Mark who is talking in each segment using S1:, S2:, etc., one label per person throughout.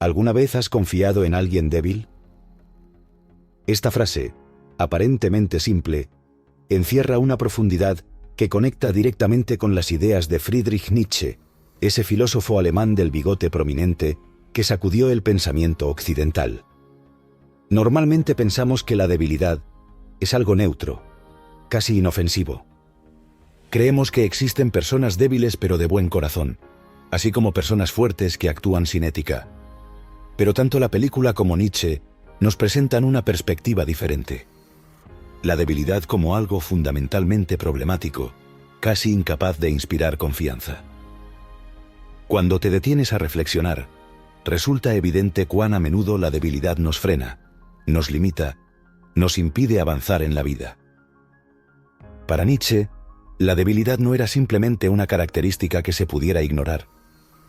S1: ¿Alguna vez has confiado en alguien débil? Esta frase, aparentemente simple, encierra una profundidad que conecta directamente con las ideas de Friedrich Nietzsche, ese filósofo alemán del bigote prominente que sacudió el pensamiento occidental. Normalmente pensamos que la debilidad es algo neutro, casi inofensivo. Creemos que existen personas débiles pero de buen corazón, así como personas fuertes que actúan sin ética. Pero tanto la película como Nietzsche nos presentan una perspectiva diferente. La debilidad como algo fundamentalmente problemático, casi incapaz de inspirar confianza. Cuando te detienes a reflexionar, resulta evidente cuán a menudo la debilidad nos frena, nos limita, nos impide avanzar en la vida. Para Nietzsche, la debilidad no era simplemente una característica que se pudiera ignorar.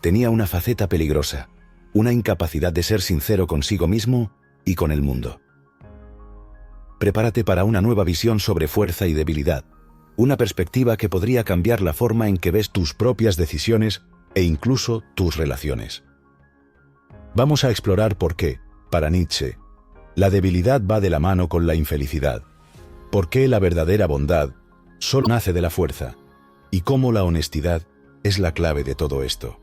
S1: Tenía una faceta peligrosa, una incapacidad de ser sincero consigo mismo y con el mundo. Prepárate para una nueva visión sobre fuerza y debilidad, una perspectiva que podría cambiar la forma en que ves tus propias decisiones e incluso tus relaciones. Vamos a explorar por qué, para Nietzsche, la debilidad va de la mano con la infelicidad, por qué la verdadera bondad solo nace de la fuerza, y cómo la honestidad es la clave de todo esto.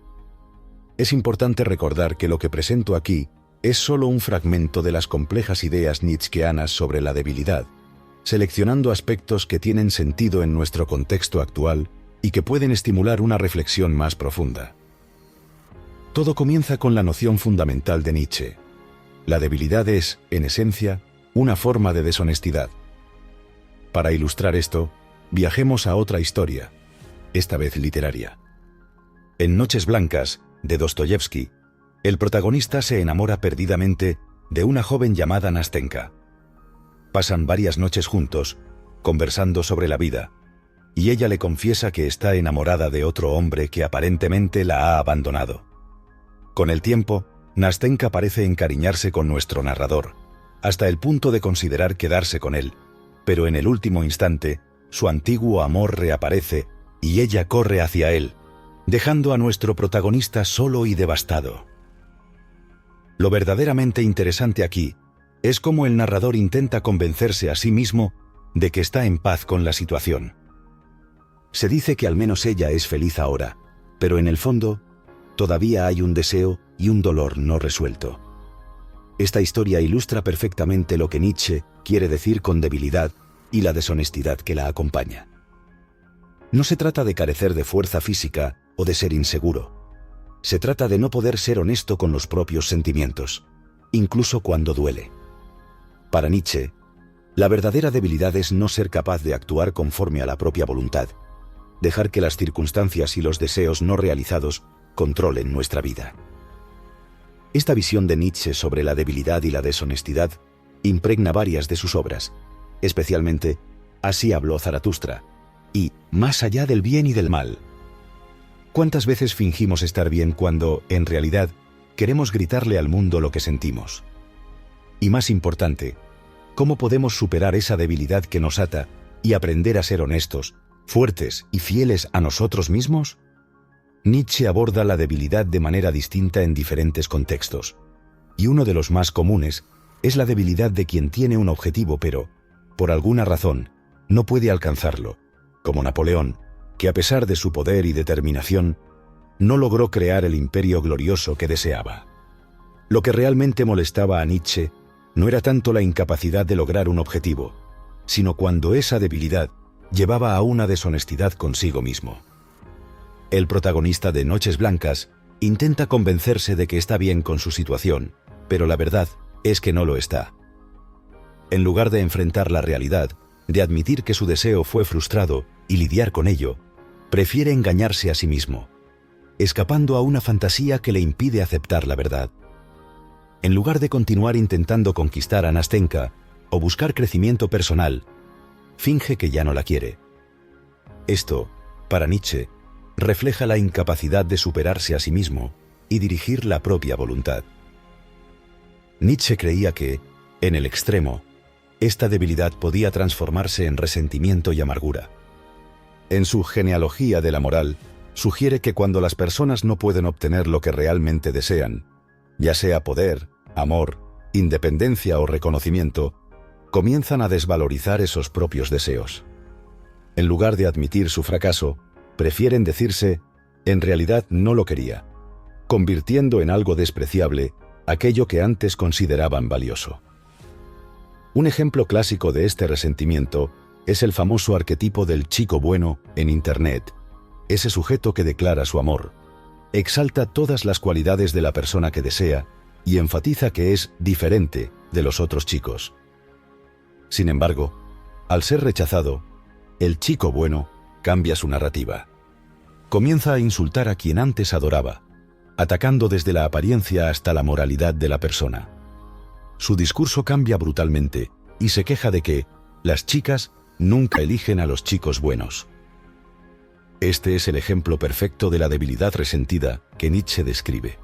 S1: Es importante recordar que lo que presento aquí es solo un fragmento de las complejas ideas nietzscheanas sobre la debilidad, seleccionando aspectos que tienen sentido en nuestro contexto actual y que pueden estimular una reflexión más profunda. Todo comienza con la noción fundamental de Nietzsche. La debilidad es, en esencia, una forma de deshonestidad. Para ilustrar esto, viajemos a otra historia, esta vez literaria. En Noches Blancas, de Dostoyevsky, el protagonista se enamora perdidamente de una joven llamada Nastenka. Pasan varias noches juntos, conversando sobre la vida, y ella le confiesa que está enamorada de otro hombre que aparentemente la ha abandonado. Con el tiempo, Nastenka parece encariñarse con nuestro narrador, hasta el punto de considerar quedarse con él, pero en el último instante, su antiguo amor reaparece y ella corre hacia él, dejando a nuestro protagonista solo y devastado. Lo verdaderamente interesante aquí es cómo el narrador intenta convencerse a sí mismo de que está en paz con la situación. Se dice que al menos ella es feliz ahora, pero en el fondo, todavía hay un deseo y un dolor no resuelto. Esta historia ilustra perfectamente lo que Nietzsche quiere decir con debilidad y la deshonestidad que la acompaña. No se trata de carecer de fuerza física o de ser inseguro. Se trata de no poder ser honesto con los propios sentimientos, incluso cuando duele. Para Nietzsche, la verdadera debilidad es no ser capaz de actuar conforme a la propia voluntad, dejar que las circunstancias y los deseos no realizados controlen nuestra vida. Esta visión de Nietzsche sobre la debilidad y la deshonestidad impregna varias de sus obras, especialmente Así habló Zaratustra y Más allá del bien y del mal. ¿Cuántas veces fingimos estar bien cuando, en realidad, queremos gritarle al mundo lo que sentimos? Y más importante, ¿cómo podemos superar esa debilidad que nos ata y aprender a ser honestos, fuertes y fieles a nosotros mismos? Nietzsche aborda la debilidad de manera distinta en diferentes contextos, y uno de los más comunes es la debilidad de quien tiene un objetivo pero, por alguna razón, no puede alcanzarlo, como Napoleón, que a pesar de su poder y determinación, no logró crear el imperio glorioso que deseaba. Lo que realmente molestaba a Nietzsche no era tanto la incapacidad de lograr un objetivo, sino cuando esa debilidad llevaba a una deshonestidad consigo mismo. El protagonista de Noches Blancas intenta convencerse de que está bien con su situación, pero la verdad es que no lo está. En lugar de enfrentar la realidad, de admitir que su deseo fue frustrado y lidiar con ello, prefiere engañarse a sí mismo, escapando a una fantasía que le impide aceptar la verdad. En lugar de continuar intentando conquistar a Nastenka o buscar crecimiento personal, finge que ya no la quiere. Esto, para Nietzsche, refleja la incapacidad de superarse a sí mismo y dirigir la propia voluntad. Nietzsche creía que, en el extremo, esta debilidad podía transformarse en resentimiento y amargura. En su Genealogía de la moral, sugiere que cuando las personas no pueden obtener lo que realmente desean, ya sea poder, amor, independencia o reconocimiento, comienzan a desvalorizar esos propios deseos. En lugar de admitir su fracaso, prefieren decirse, en realidad no lo quería, convirtiendo en algo despreciable aquello que antes consideraban valioso. Un ejemplo clásico de este resentimiento es el famoso arquetipo del chico bueno en Internet, ese sujeto que declara su amor, exalta todas las cualidades de la persona que desea y enfatiza que es diferente de los otros chicos. Sin embargo, al ser rechazado, el chico bueno cambia su narrativa. Comienza a insultar a quien antes adoraba, atacando desde la apariencia hasta la moralidad de la persona. Su discurso cambia brutalmente y se queja de que las chicas nunca eligen a los chicos buenos. Este es el ejemplo perfecto de la debilidad resentida que Nietzsche describe.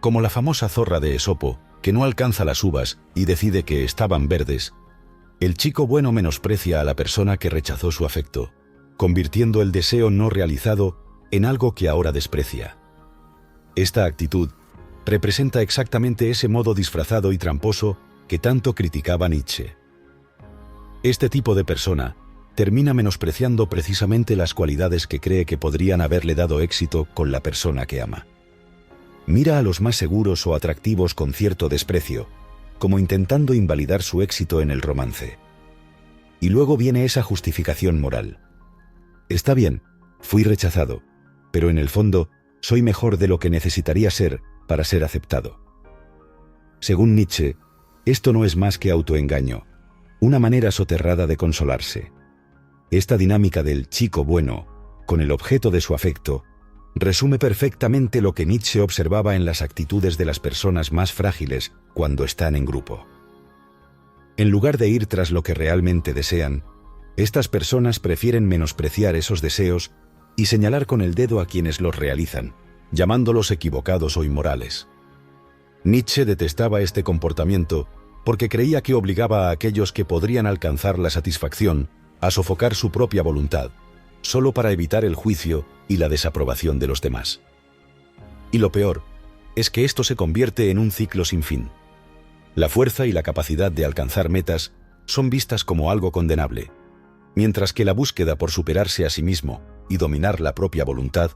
S1: Como la famosa zorra de Esopo, que no alcanza las uvas y decide que estaban verdes, el chico bueno menosprecia a la persona que rechazó su afecto, convirtiendo el deseo no realizado en algo que ahora desprecia. Esta actitud representa exactamente ese modo disfrazado y tramposo que tanto criticaba Nietzsche. Este tipo de persona termina menospreciando precisamente las cualidades que cree que podrían haberle dado éxito con la persona que ama. Mira a los más seguros o atractivos con cierto desprecio, como intentando invalidar su éxito en el romance. Y luego viene esa justificación moral. Está bien, fui rechazado, pero en el fondo soy mejor de lo que necesitaría ser para ser aceptado. Según Nietzsche, esto no es más que autoengaño, una manera soterrada de consolarse. Esta dinámica del chico bueno, con el objeto de su afecto, resume perfectamente lo que Nietzsche observaba en las actitudes de las personas más frágiles cuando están en grupo. En lugar de ir tras lo que realmente desean, estas personas prefieren menospreciar esos deseos y señalar con el dedo a quienes los realizan, llamándolos equivocados o inmorales. Nietzsche detestaba este comportamiento porque creía que obligaba a aquellos que podrían alcanzar la satisfacción a sofocar su propia voluntad, solo para evitar el juicio y la desaprobación de los demás. Y lo peor es que esto se convierte en un ciclo sin fin. La fuerza y la capacidad de alcanzar metas son vistas como algo condenable, mientras que la búsqueda por superarse a sí mismo y dominar la propia voluntad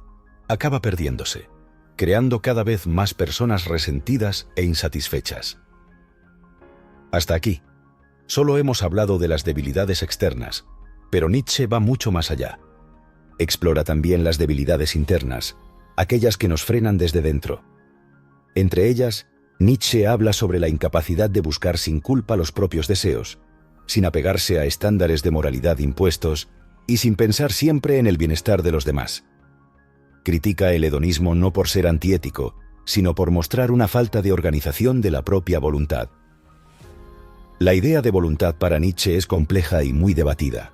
S1: acaba perdiéndose, creando cada vez más personas resentidas e insatisfechas. Hasta aquí, solo hemos hablado de las debilidades externas, pero Nietzsche va mucho más allá. Explora también las debilidades internas, aquellas que nos frenan desde dentro. Entre ellas, Nietzsche habla sobre la incapacidad de buscar sin culpa los propios deseos, sin apegarse a estándares de moralidad impuestos y sin pensar siempre en el bienestar de los demás. Critica el hedonismo no por ser antiético, sino por mostrar una falta de organización de la propia voluntad. La idea de voluntad para Nietzsche es compleja y muy debatida.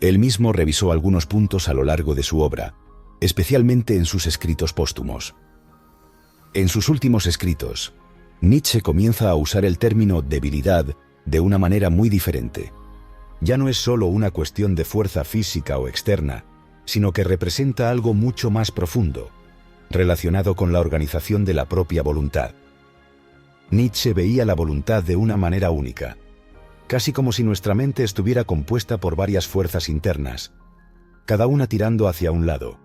S1: Él mismo revisó algunos puntos a lo largo de su obra, especialmente en sus escritos póstumos. En sus últimos escritos, Nietzsche comienza a usar el término debilidad de una manera muy diferente. Ya no es solo una cuestión de fuerza física o externa, sino que representa algo mucho más profundo, relacionado con la organización de la propia voluntad. Nietzsche veía la voluntad de una manera única, casi como si nuestra mente estuviera compuesta por varias fuerzas internas, cada una tirando hacia un lado,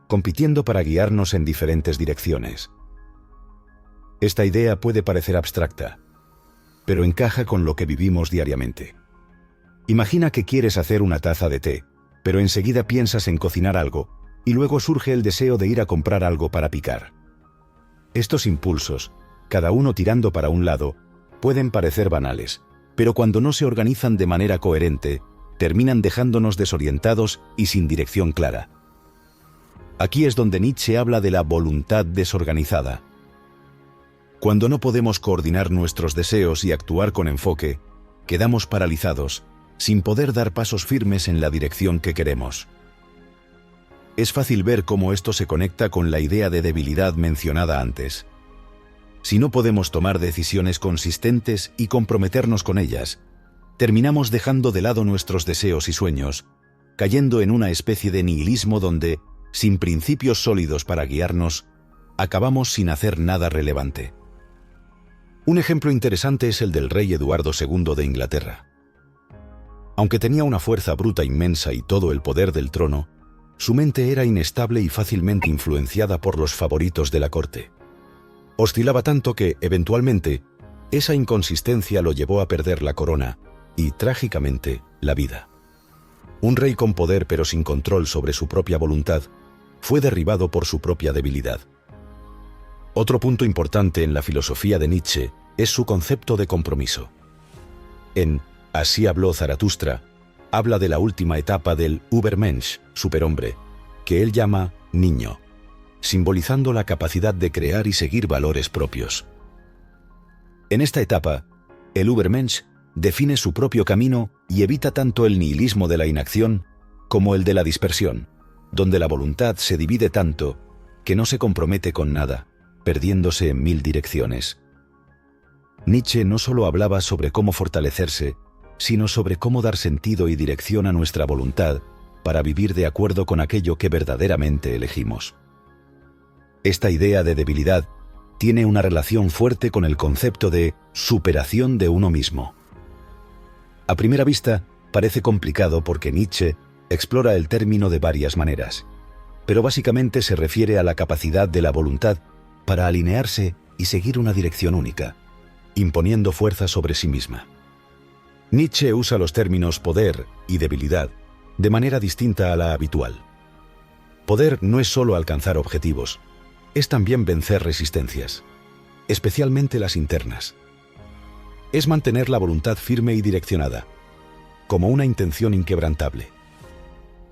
S1: compitiendo para guiarnos en diferentes direcciones. Esta idea puede parecer abstracta, pero encaja con lo que vivimos diariamente. Imagina que quieres hacer una taza de té, pero enseguida piensas en cocinar algo, y luego surge el deseo de ir a comprar algo para picar. Estos impulsos, cada uno tirando para un lado, pueden parecer banales, pero cuando no se organizan de manera coherente, terminan dejándonos desorientados y sin dirección clara. Aquí es donde Nietzsche habla de la voluntad desorganizada. Cuando no podemos coordinar nuestros deseos y actuar con enfoque, quedamos paralizados, sin poder dar pasos firmes en la dirección que queremos. Es fácil ver cómo esto se conecta con la idea de debilidad mencionada antes. Si no podemos tomar decisiones consistentes y comprometernos con ellas, terminamos dejando de lado nuestros deseos y sueños, cayendo en una especie de nihilismo donde, sin principios sólidos para guiarnos, acabamos sin hacer nada relevante. Un ejemplo interesante es el del rey Eduardo II de Inglaterra. Aunque tenía una fuerza bruta inmensa y todo el poder del trono, su mente era inestable y fácilmente influenciada por los favoritos de la corte. Oscilaba tanto que, eventualmente, esa inconsistencia lo llevó a perder la corona y, trágicamente, la vida. Un rey con poder pero sin control sobre su propia voluntad fue derribado por su propia debilidad. Otro punto importante en la filosofía de Nietzsche es su concepto de compromiso. En Así habló Zaratustra, habla de la última etapa del Übermensch, superhombre, que él llama niño, simbolizando la capacidad de crear y seguir valores propios. En esta etapa, el Übermensch define su propio camino y evita tanto el nihilismo de la inacción como el de la dispersión, donde la voluntad se divide tanto que no se compromete con nada, perdiéndose en mil direcciones. Nietzsche no solo hablaba sobre cómo fortalecerse, sino sobre cómo dar sentido y dirección a nuestra voluntad para vivir de acuerdo con aquello que verdaderamente elegimos. Esta idea de debilidad tiene una relación fuerte con el concepto de superación de uno mismo. A primera vista, parece complicado porque Nietzsche explora el término de varias maneras, pero básicamente se refiere a la capacidad de la voluntad para alinearse y seguir una dirección única, imponiendo fuerza sobre sí misma. Nietzsche usa los términos poder y debilidad de manera distinta a la habitual. Poder no es solo alcanzar objetivos, es también vencer resistencias, especialmente las internas. Es mantener la voluntad firme y direccionada, como una intención inquebrantable.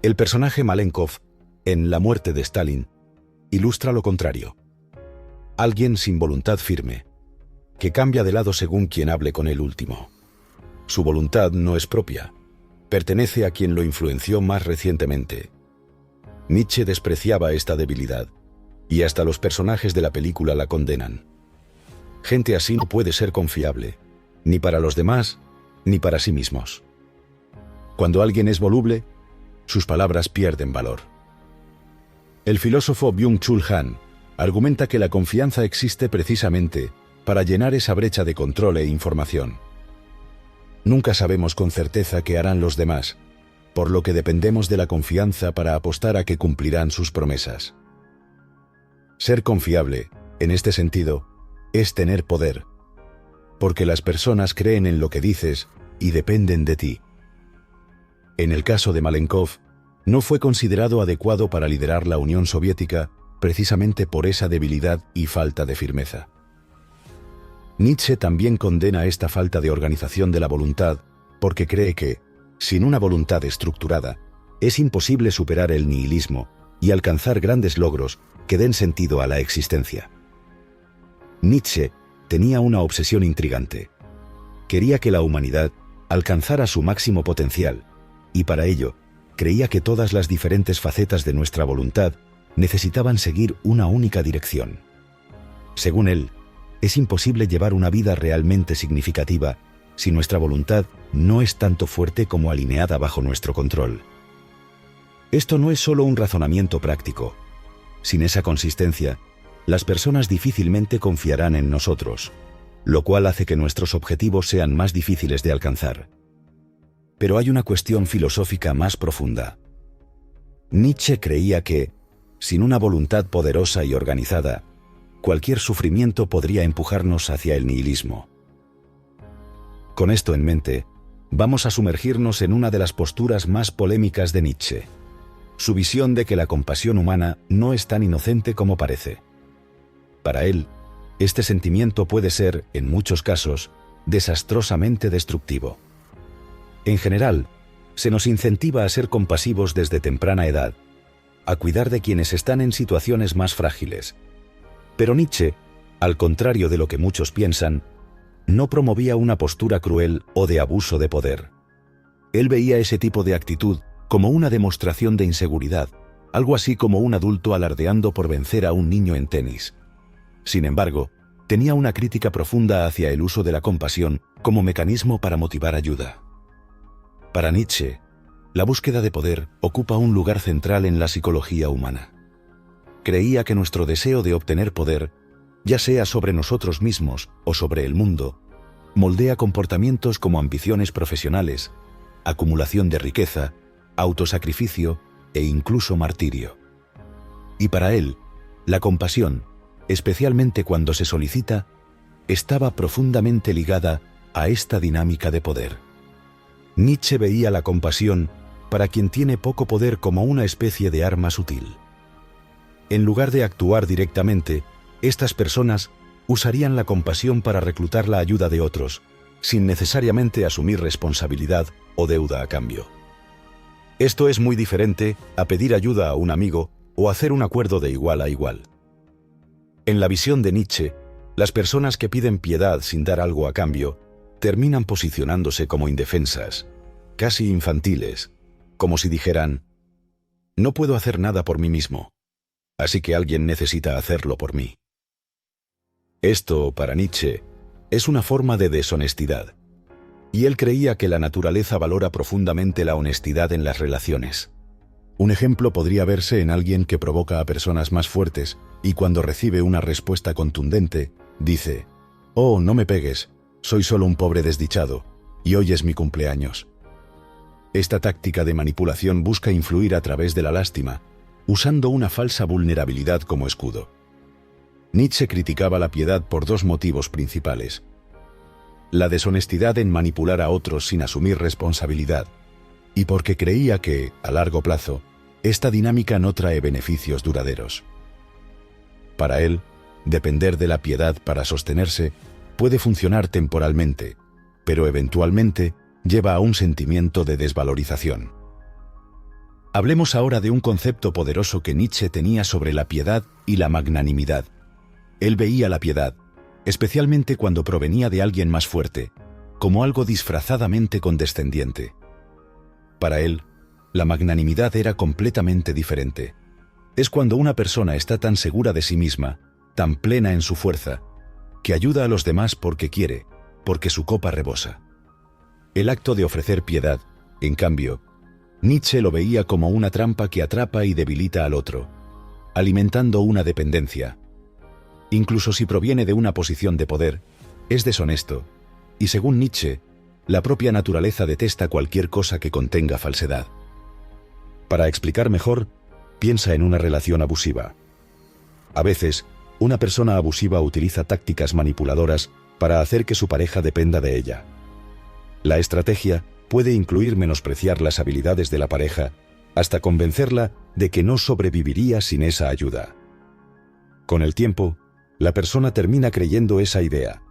S1: El personaje Malenkov, en La muerte de Stalin, ilustra lo contrario. Alguien sin voluntad firme, que cambia de lado según quien hable con el último. Su voluntad no es propia, pertenece a quien lo influenció más recientemente. Nietzsche despreciaba esta debilidad, y hasta los personajes de la película la condenan. Gente así no puede ser confiable, ni para los demás, ni para sí mismos. Cuando alguien es voluble, sus palabras pierden valor. El filósofo Byung-Chul Han argumenta que la confianza existe precisamente para llenar esa brecha de control e información. Nunca sabemos con certeza qué harán los demás, por lo que dependemos de la confianza para apostar a que cumplirán sus promesas. Ser confiable, en este sentido, es tener poder, porque las personas creen en lo que dices y dependen de ti. En el caso de Malenkov, no fue considerado adecuado para liderar la Unión Soviética precisamente por esa debilidad y falta de firmeza. Nietzsche también condena esta falta de organización de la voluntad porque cree que, sin una voluntad estructurada, es imposible superar el nihilismo y alcanzar grandes logros que den sentido a la existencia. Nietzsche tenía una obsesión intrigante. Quería que la humanidad alcanzara su máximo potencial, y para ello, creía que todas las diferentes facetas de nuestra voluntad necesitaban seguir una única dirección. Según él, es imposible llevar una vida realmente significativa si nuestra voluntad no es tanto fuerte como alineada bajo nuestro control. Esto no es solo un razonamiento práctico. Sin esa consistencia, las personas difícilmente confiarán en nosotros, lo cual hace que nuestros objetivos sean más difíciles de alcanzar. Pero hay una cuestión filosófica más profunda. Nietzsche creía que, sin una voluntad poderosa y organizada, cualquier sufrimiento podría empujarnos hacia el nihilismo. Con esto en mente, vamos a sumergirnos en una de las posturas más polémicas de Nietzsche, su visión de que la compasión humana no es tan inocente como parece. Para él, este sentimiento puede ser, en muchos casos, desastrosamente destructivo. En general, se nos incentiva a ser compasivos desde temprana edad, a cuidar de quienes están en situaciones más frágiles. Pero Nietzsche, al contrario de lo que muchos piensan, no promovía una postura cruel o de abuso de poder. Él veía ese tipo de actitud como una demostración de inseguridad, algo así como un adulto alardeando por vencer a un niño en tenis. Sin embargo, tenía una crítica profunda hacia el uso de la compasión como mecanismo para motivar ayuda. Para Nietzsche, la búsqueda de poder ocupa un lugar central en la psicología humana. creía que nuestro deseo de obtener poder, ya sea sobre nosotros mismos o sobre el mundo, moldea comportamientos como ambiciones profesionales, acumulación de riqueza, autosacrificio e incluso martirio. Y para él, la compasión, especialmente cuando se solicita, estaba profundamente ligada a esta dinámica de poder. Nietzsche veía la compasión para quien tiene poco poder como una especie de arma sutil. En lugar de actuar directamente, estas personas usarían la compasión para reclutar la ayuda de otros, sin necesariamente asumir responsabilidad o deuda a cambio. Esto es muy diferente a pedir ayuda a un amigo o hacer un acuerdo de igual a igual. En la visión de Nietzsche, las personas que piden piedad sin dar algo a cambio terminan posicionándose como indefensas, casi infantiles, como si dijeran: no puedo hacer nada por mí mismo, así que alguien necesita hacerlo por mí. Esto, para Nietzsche, es una forma de deshonestidad, y él creía que la naturaleza valora profundamente la honestidad en las relaciones. Un ejemplo podría verse en alguien que provoca a personas más fuertes y cuando recibe una respuesta contundente, dice: «Oh, no me pegues, soy solo un pobre desdichado, y hoy es mi cumpleaños». Esta táctica de manipulación busca influir a través de la lástima, usando una falsa vulnerabilidad como escudo. Nietzsche criticaba la piedad por dos motivos principales: la deshonestidad en manipular a otros sin asumir responsabilidad, y porque creía que, a largo plazo, esta dinámica no trae beneficios duraderos. Para él, depender de la piedad para sostenerse puede funcionar temporalmente, pero eventualmente lleva a un sentimiento de desvalorización. Hablemos ahora de un concepto poderoso que Nietzsche tenía sobre la piedad y la magnanimidad. Él veía la piedad, especialmente cuando provenía de alguien más fuerte, como algo disfrazadamente condescendiente. Para él, la magnanimidad era completamente diferente. Es cuando una persona está tan segura de sí misma, tan plena en su fuerza, que ayuda a los demás porque quiere, porque su copa rebosa. El acto de ofrecer piedad, en cambio, Nietzsche lo veía como una trampa que atrapa y debilita al otro, alimentando una dependencia. Incluso si proviene de una posición de poder, es deshonesto, y según Nietzsche, la propia naturaleza detesta cualquier cosa que contenga falsedad. Para explicar mejor, piensa en una relación abusiva. A veces, una persona abusiva utiliza tácticas manipuladoras para hacer que su pareja dependa de ella. La estrategia puede incluir menospreciar las habilidades de la pareja hasta convencerla de que no sobreviviría sin esa ayuda. Con el tiempo, la persona termina creyendo esa idea,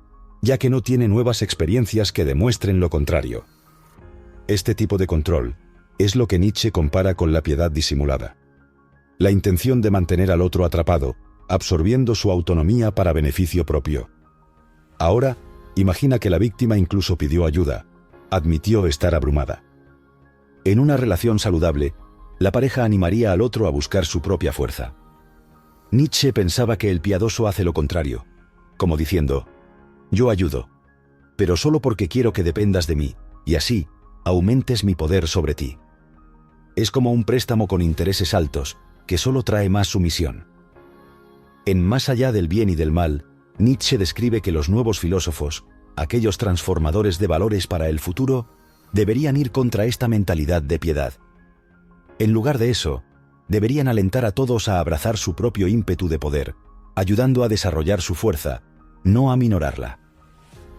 S1: ya que no tiene nuevas experiencias que demuestren lo contrario. Este tipo de control es lo que Nietzsche compara con la piedad disimulada. La intención de mantener al otro atrapado, absorbiendo su autonomía para beneficio propio. Ahora, imagina que la víctima incluso pidió ayuda, admitió estar abrumada. En una relación saludable, la pareja animaría al otro a buscar su propia fuerza. Nietzsche pensaba que el piadoso hace lo contrario, como diciendo: yo ayudo, pero solo porque quiero que dependas de mí, y así, aumentes mi poder sobre ti. Es como un préstamo con intereses altos, que solo trae más sumisión. En Más allá del bien y del mal, Nietzsche describe que los nuevos filósofos, aquellos transformadores de valores para el futuro, deberían ir contra esta mentalidad de piedad. En lugar de eso, deberían alentar a todos a abrazar su propio ímpetu de poder, ayudando a desarrollar su fuerza, no a minorarla.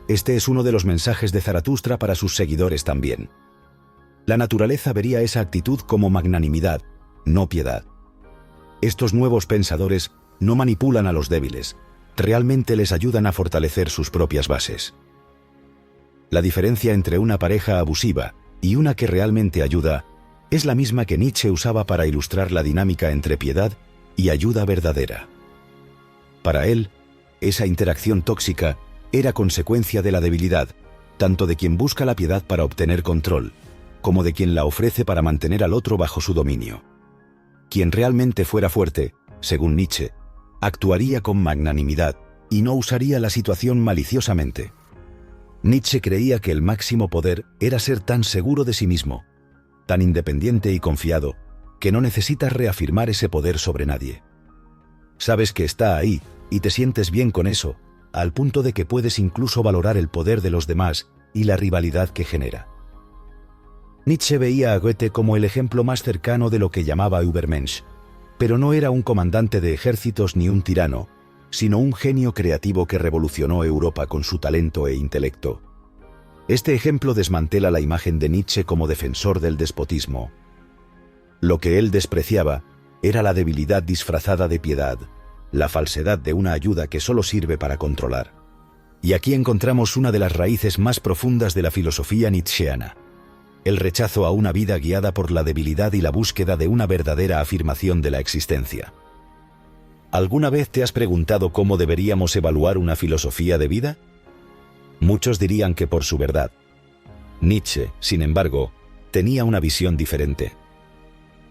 S1: Este es uno de los mensajes de Zaratustra para sus seguidores también. La naturaleza vería esa actitud como magnanimidad, no piedad. Estos nuevos pensadores no manipulan a los débiles, realmente les ayudan a fortalecer sus propias bases. La diferencia entre una pareja abusiva y una que realmente ayuda es la misma que Nietzsche usaba para ilustrar la dinámica entre piedad y ayuda verdadera. Para él, esa interacción tóxica era consecuencia de la debilidad, tanto de quien busca la piedad para obtener control, como de quien la ofrece para mantener al otro bajo su dominio. Quien realmente fuera fuerte, según Nietzsche, actuaría con magnanimidad y no usaría la situación maliciosamente. Nietzsche creía que el máximo poder era ser tan seguro de sí mismo, tan independiente y confiado, que no necesitas reafirmar ese poder sobre nadie. Sabes que está ahí, y te sientes bien con eso, al punto de que puedes incluso valorar el poder de los demás y la rivalidad que genera. Nietzsche veía a Goethe como el ejemplo más cercano de lo que llamaba Übermensch, pero no era un comandante de ejércitos ni un tirano, sino un genio creativo que revolucionó Europa con su talento e intelecto. Este ejemplo desmantela la imagen de Nietzsche como defensor del despotismo. Lo que él despreciaba era la debilidad disfrazada de piedad, la falsedad de una ayuda que solo sirve para controlar. Y aquí encontramos una de las raíces más profundas de la filosofía nietzscheana: el rechazo a una vida guiada por la debilidad y la búsqueda de una verdadera afirmación de la existencia. ¿Alguna vez te has preguntado cómo deberíamos evaluar una filosofía de vida? Muchos dirían que por su verdad. Nietzsche, sin embargo, tenía una visión diferente.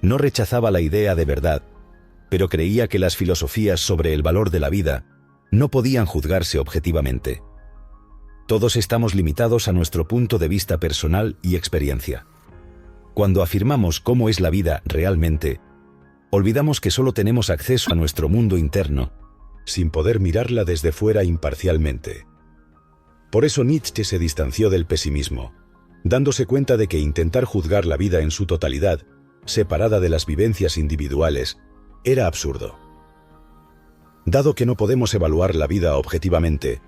S1: No rechazaba la idea de verdad, pero creía que las filosofías sobre el valor de la vida no podían juzgarse objetivamente. Todos estamos limitados a nuestro punto de vista personal y experiencia. Cuando afirmamos cómo es la vida realmente, olvidamos que solo tenemos acceso a nuestro mundo interno, sin poder mirarla desde fuera imparcialmente. Por eso Nietzsche se distanció del pesimismo, dándose cuenta de que intentar juzgar la vida en su totalidad, separada de las vivencias individuales, era absurdo. Dado que no podemos evaluar la vida objetivamente,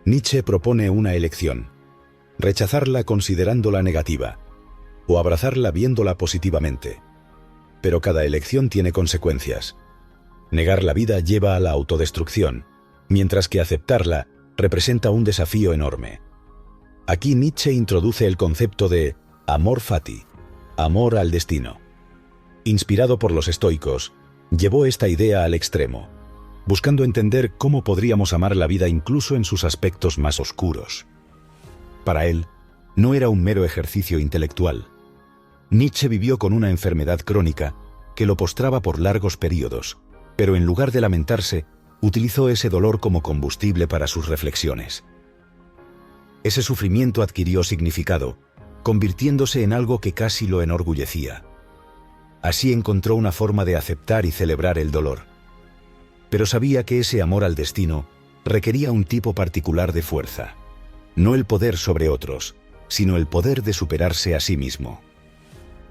S1: Nietzsche propone una elección: rechazarla considerándola negativa, o abrazarla viéndola positivamente. Pero cada elección tiene consecuencias. Negar la vida lleva a la autodestrucción, mientras que aceptarla representa un desafío enorme. Aquí Nietzsche introduce el concepto de amor fati, amor al destino. Inspirado por los estoicos, llevó esta idea al extremo, buscando entender cómo podríamos amar la vida incluso en sus aspectos más oscuros. Para él, no era un mero ejercicio intelectual. Nietzsche vivió con una enfermedad crónica que lo postraba por largos periodos, pero en lugar de lamentarse, utilizó ese dolor como combustible para sus reflexiones. Ese sufrimiento adquirió significado, convirtiéndose en algo que casi lo enorgullecía. Así encontró una forma de aceptar y celebrar el dolor. Pero sabía que ese amor al destino requería un tipo particular de fuerza. No el poder sobre otros, sino el poder de superarse a sí mismo.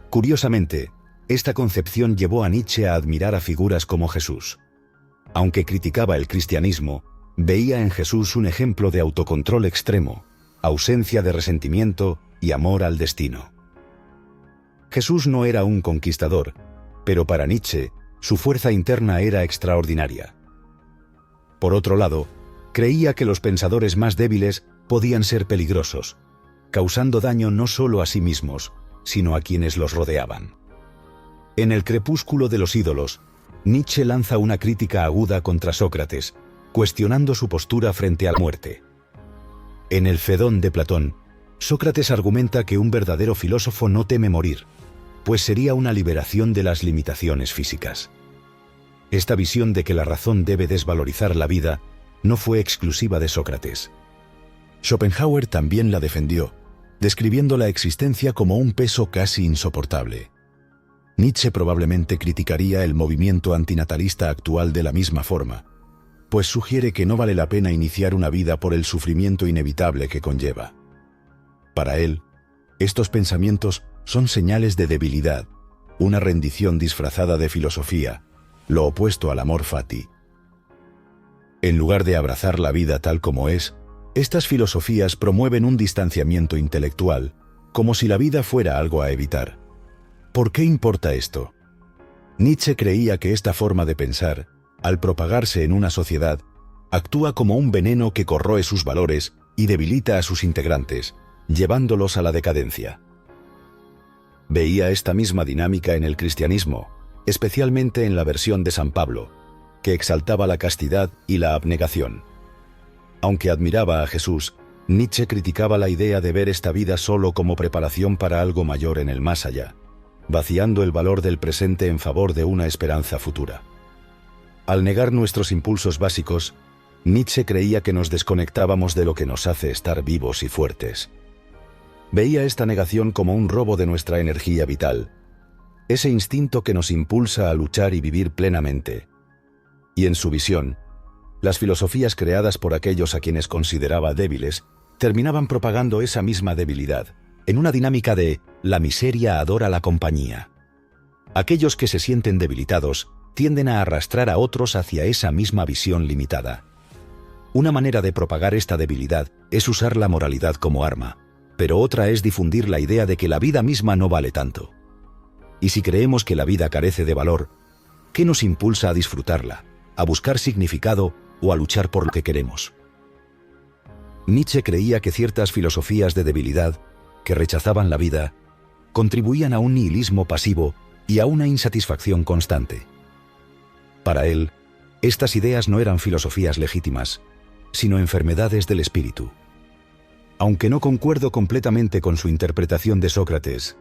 S1: Curiosamente, esta concepción llevó a Nietzsche a admirar a figuras como Jesús. Aunque criticaba el cristianismo, veía en Jesús un ejemplo de autocontrol extremo, ausencia de resentimiento y amor al destino. Jesús no era un conquistador, pero para Nietzsche, su fuerza interna era extraordinaria. Por otro lado, creía que los pensadores más débiles podían ser peligrosos, causando daño no solo a sí mismos, sino a quienes los rodeaban. En El crepúsculo de los ídolos, Nietzsche lanza una crítica aguda contra Sócrates, cuestionando su postura frente a la muerte. En El Fedón de Platón, Sócrates argumenta que un verdadero filósofo no teme morir, pues sería una liberación de las limitaciones físicas. Esta visión de que la razón debe desvalorizar la vida no fue exclusiva de Sócrates. Schopenhauer también la defendió, describiendo la existencia como un peso casi insoportable. Nietzsche probablemente criticaría el movimiento antinatalista actual de la misma forma, pues sugiere que no vale la pena iniciar una vida por el sufrimiento inevitable que conlleva. Para él, estos pensamientos son señales de debilidad, una rendición disfrazada de filosofía, lo opuesto al amor fati. En lugar de abrazar la vida tal como es, estas filosofías promueven un distanciamiento intelectual, como si la vida fuera algo a evitar. ¿Por qué importa esto? Nietzsche creía que esta forma de pensar, al propagarse en una sociedad, actúa como un veneno que corroe sus valores y debilita a sus integrantes, llevándolos a la decadencia. Veía esta misma dinámica en el cristianismo, especialmente en la versión de San Pablo, que exaltaba la castidad y la abnegación. Aunque admiraba a Jesús, Nietzsche criticaba la idea de ver esta vida solo como preparación para algo mayor en el más allá, vaciando el valor del presente en favor de una esperanza futura. Al negar nuestros impulsos básicos, Nietzsche creía que nos desconectábamos de lo que nos hace estar vivos y fuertes. Veía esta negación como un robo de nuestra energía vital, ese instinto que nos impulsa a luchar y vivir plenamente. Y en su visión, las filosofías creadas por aquellos a quienes consideraba débiles terminaban propagando esa misma debilidad, en una dinámica de «la miseria adora la compañía». Aquellos que se sienten debilitados tienden a arrastrar a otros hacia esa misma visión limitada. Una manera de propagar esta debilidad es usar la moralidad como arma, pero otra es difundir la idea de que la vida misma no vale tanto. Y si creemos que la vida carece de valor, ¿qué nos impulsa a disfrutarla, a buscar significado o a luchar por lo que queremos? Nietzsche creía que ciertas filosofías de debilidad, que rechazaban la vida, contribuían a un nihilismo pasivo y a una insatisfacción constante. Para él, estas ideas no eran filosofías legítimas, sino enfermedades del espíritu. Aunque no concuerdo completamente con su interpretación de Sócrates,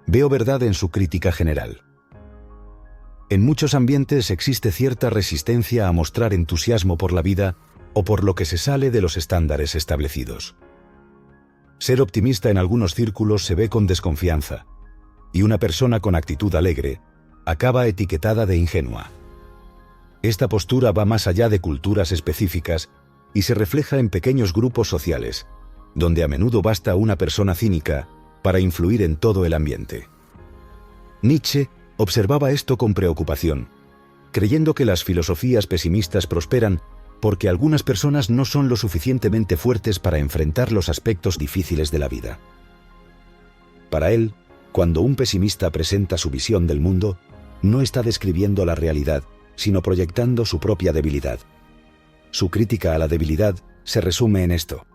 S1: veo verdad en su crítica general. En muchos ambientes existe cierta resistencia a mostrar entusiasmo por la vida o por lo que se sale de los estándares establecidos. Ser optimista en algunos círculos se ve con desconfianza, y una persona con actitud alegre acaba etiquetada de ingenua. Esta postura va más allá de culturas específicas y se refleja en pequeños grupos sociales, donde a menudo basta una persona cínica para influir en todo el ambiente. Nietzsche observaba esto con preocupación, creyendo que las filosofías pesimistas prosperan porque algunas personas no son lo suficientemente fuertes para enfrentar los aspectos difíciles de la vida. Para él, cuando un pesimista presenta su visión del mundo, no está describiendo la realidad, sino proyectando su propia debilidad. Su crítica a la debilidad se resume en esto: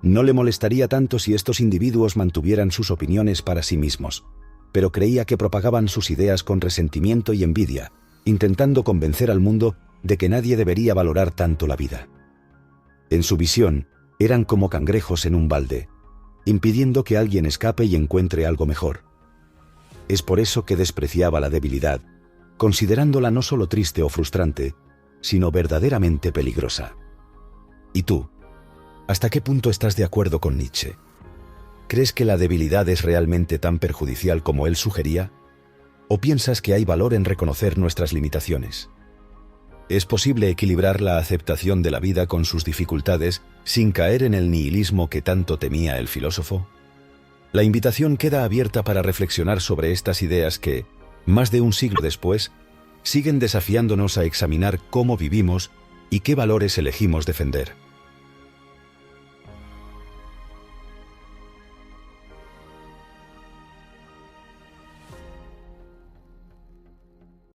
S1: no le molestaría tanto si estos individuos mantuvieran sus opiniones para sí mismos, pero creía que propagaban sus ideas con resentimiento y envidia, intentando convencer al mundo de que nadie debería valorar tanto la vida. En su visión, eran como cangrejos en un balde, impidiendo que alguien escape y encuentre algo mejor. Es por eso que despreciaba la debilidad, considerándola no solo triste o frustrante, sino verdaderamente peligrosa. ¿Y tú? ¿Hasta qué punto estás de acuerdo con Nietzsche? ¿Crees que la debilidad es realmente tan perjudicial como él sugería? ¿O piensas que hay valor en reconocer nuestras limitaciones? ¿Es posible equilibrar la aceptación de la vida con sus dificultades sin caer en el nihilismo que tanto temía el filósofo? La invitación queda abierta para reflexionar sobre estas ideas que, más de un siglo después, siguen desafiándonos a examinar cómo vivimos y qué valores elegimos defender.